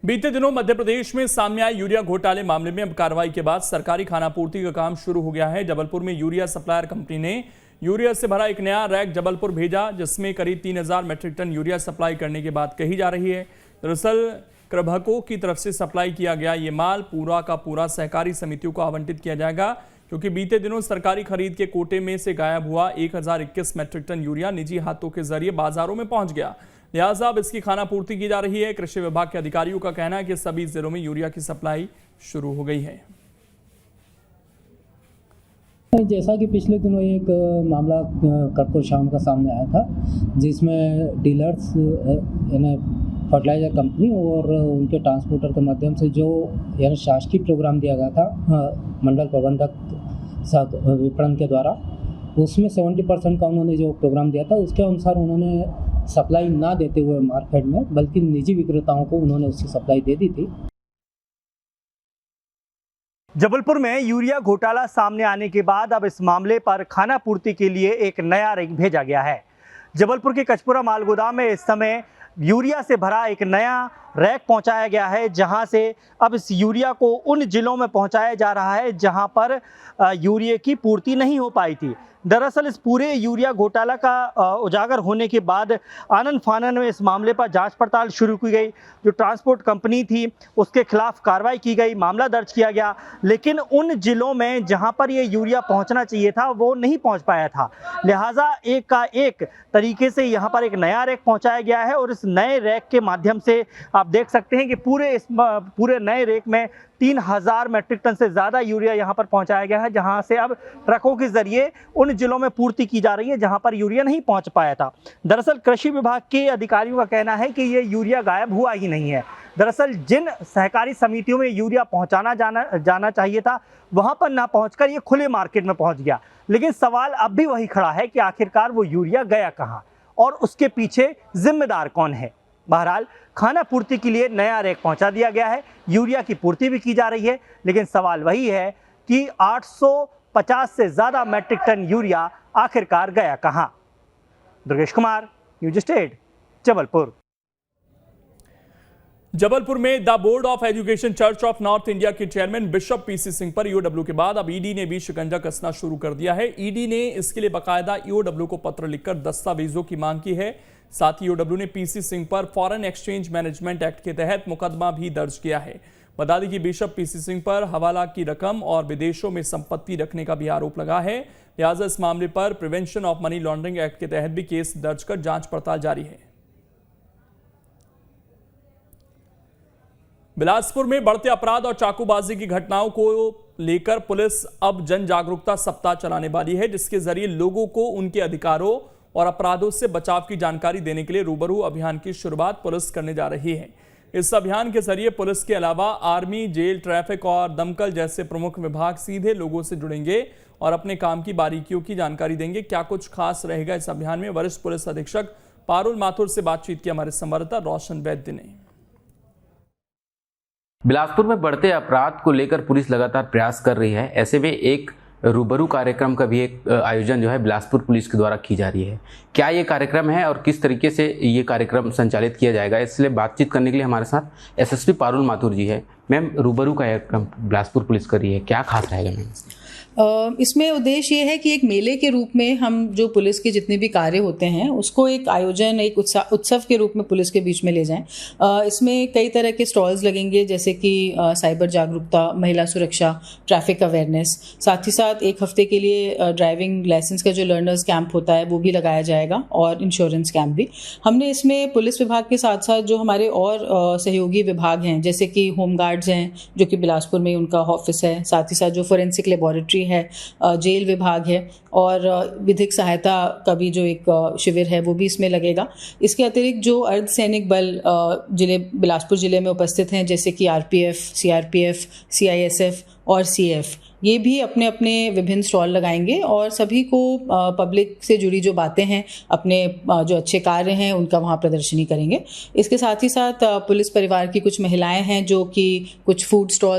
बीते दिनों मध्य प्रदेश में सामने आए यूरिया घोटाले मामले में अब कार्रवाई के बाद सरकारी खानापूर्ति का काम शुरू हो गया है। जबलपुर में यूरिया सप्लायर कंपनी ने यूरिया से भरा एक नया रैक जबलपुर भेजा, जिसमें करीब 3000 मीट्रिक टन यूरिया सप्लाई करने की बात कही जा रही है। दरअसल कृभको की तरफ से सप्लाई किया गया ये माल पूरा का पूरा सहकारी समितियों को आवंटित किया जाएगा, क्योंकि बीते दिनों सरकारी खरीद के कोटे में से गायब हुआ 1021 मीट्रिक टन यूरिया निजी हाथों के जरिए बाजारों में पहुंच गया। लिहाजा अब इसकी खानापूर्ति की जा रही है। कृषि विभाग के अधिकारियों का कहना है कि सभी जिलों में यूरिया की सप्लाई शुरू हो गई है। जैसा कि पिछले दिनों एक मामला कर्पूर शाम का सामने आया था, जिसमें डीलर्स यानी फर्टिलाइजर कंपनी और उनके ट्रांसपोर्टर के माध्यम से जो यानी शासकीय प्रोग्राम दिया गया था मंडल प्रबंधक विपणन के द्वारा, उसमें 70% का उन्होंने जो प्रोग्राम दिया था उसके अनुसार उन्होंने सप्लाई ना देते हुए मार्केट में, बल्कि निजी विक्रेताओं को उन्होंने उसकी सप्लाई दे दी थी। जबलपुर में यूरिया घोटाला सामने आने के बाद अब इस मामले पर खानापूर्ति के लिए एक नया रैक भेजा गया है। जबलपुर के कचपुरा माल गोदाम में इस समय यूरिया से भरा एक नया रैक पहुंचाया गया है, जहां से अब इस यूरिया को उन जिलों में पहुंचाया जा रहा है जहां पर यूरिया की पूर्ति नहीं हो पाई थी। दरअसल इस पूरे यूरिया घोटाला का उजागर होने के बाद आनन फानन में इस मामले पर जांच पड़ताल शुरू की गई। जो ट्रांसपोर्ट कंपनी थी उसके खिलाफ कार्रवाई की गई, मामला दर्ज किया गया, लेकिन उन जिलों में जहां पर ये यूरिया पहुंचना चाहिए था वो नहीं पहुंच पाया था। लिहाजा एक का एक तरीके से यहाँ पर एक नया रैक पहुँचाया गया है और इस नए रैक के माध्यम से आप देख सकते हैं कि पूरे नए रैक में 3000 मीट्रिक टन से ज़्यादा यूरिया यहाँ पर पहुँचाया गया है, जहाँ से अब ट्रकों के जरिए उन जिलों में पूर्ति की जा रही है जहाँ पर यूरिया नहीं पहुँच पाया था। दरअसल कृषि विभाग के अधिकारियों का कहना है कि ये यूरिया गायब हुआ ही नहीं है। दरअसल जिन सहकारी समितियों में यूरिया पहुँचाना जाना चाहिए था वहाँ पर ना पहुँचकर ये खुले मार्केट में पहुँच गया। लेकिन सवाल अब भी वही खड़ा है कि आखिरकार वो यूरिया गया कहाँ और उसके पीछे जिम्मेदार कौन है। बहरहाल खानापूर्ति के लिए नया रैक पहुंचा दिया गया है, यूरिया की पूर्ति भी की जा रही है, लेकिन सवाल वही है कि 850 से ज़्यादा मीट्रिक टन यूरिया आखिरकार गया कहां। Durgesh Kumar, news state, Jabalpur. जबलपुर में the board of education church of north India के चेयरमैन बिशप पीसी सिंह पर ईओडब्ल्यू के बाद अब ईडी ने भी शिकंजा कसना शुरू कर दिया है। ईडी ने इसके लिए बाकायदा ईओडब्ल्यू को पत्र लिखकर दस्तावेजों की मांग की है। साथ ही ईओडब्ल्यू ने पीसी सिंह पर फॉरेन एक्सचेंज मैनेजमेंट एक्ट के तहत मुकदमा भी दर्ज किया है। बता दें कि बिशप पीसी सिंह पर हवाला की रकम और विदेशों में संपत्ति रखने का भी आरोप लगा है। लिहाजा इस मामले पर prevention of money laundering act के तहत भी केस दर्ज कर जांच पड़ताल जारी है। बिलासपुर में बढ़ते अपराध और चाकूबाजी की घटनाओं को लेकर पुलिस अब जन जागरूकता सप्ताह चलाने वाली है, जिसके जरिए लोगों को उनके अधिकारों और अपराधों से बचाव की जानकारी देने के लिए रूबरू अभियान की शुरुआत पुलिस करने जा रही है। इस अभियान के जरिए पुलिस के अलावा आर्मी, जेल, ट्रैफिक और दमकल जैसे प्रमुख विभाग सीधे लोगों से जुड़ेंगे और अपने काम की बारीकियों की जानकारी देंगे। क्या कुछ खास रहेगा इस अभियान में, वरिष्ठ पुलिस अधीक्षक पारुल माथुर से बातचीत की हमारे संवाददाता रोशन वैद्य ने। बिलासपुर में बढ़ते अपराध को लेकर पुलिस लगातार प्रयास कर रही है। ऐसे में एक रूबरू कार्यक्रम का भी एक आयोजन जो है बिलासपुर पुलिस के द्वारा की जा रही है। क्या ये कार्यक्रम है और किस तरीके से ये कार्यक्रम संचालित किया जाएगा, इसलिए बातचीत करने के लिए हमारे साथ एसएसपी पारुल माथुर जी है। मैम, रूबरू कार्यक्रम बिलासपुर पुलिस कर रही है, क्या खास रहेगा मैम? इसमें उद्देश्य ये है कि एक मेले के रूप में हम जो पुलिस के जितने भी कार्य होते हैं उसको एक आयोजन, एक उत्सव के रूप में पुलिस के बीच में ले जाएं। इसमें कई तरह के स्टॉल्स लगेंगे, जैसे कि साइबर जागरूकता, महिला सुरक्षा, ट्रैफिक अवेयरनेस। साथ ही साथ एक हफ्ते के लिए ड्राइविंग लाइसेंस का जो लर्नर्स कैंप होता है वो भी लगाया जाएगा और इंश्योरेंस कैंप भी। हमने इसमें पुलिस विभाग के साथ साथ जो हमारे और सहयोगी विभाग हैं, जैसे कि होमगार्ड्स हैं जो कि बिलासपुर में उनका ऑफिस है, साथ ही साथ जो फोरेंसिक लेबोरेटरी है, जेल विभाग है और विधिक सहायता का भी जो एक शिविर है वो भी इसमें लगेगा। इसके अतिरिक्त जो अर्धसैनिक बल जिले बिलासपुर जिले में उपस्थित हैं, जैसे कि आरपीएफ, सीआरपीएफ, सीआईएसएफ और सीएफ, ये भी अपने अपने विभिन्न स्टॉल लगाएंगे और सभी को पब्लिक से जुड़ी जो बातें हैं, अपने जो अच्छे कार्य हैं उनका वहाँ प्रदर्शनी करेंगे। इसके साथ ही साथ पुलिस परिवार की कुछ महिलाएं हैं जो कि कुछ फूड स्टॉल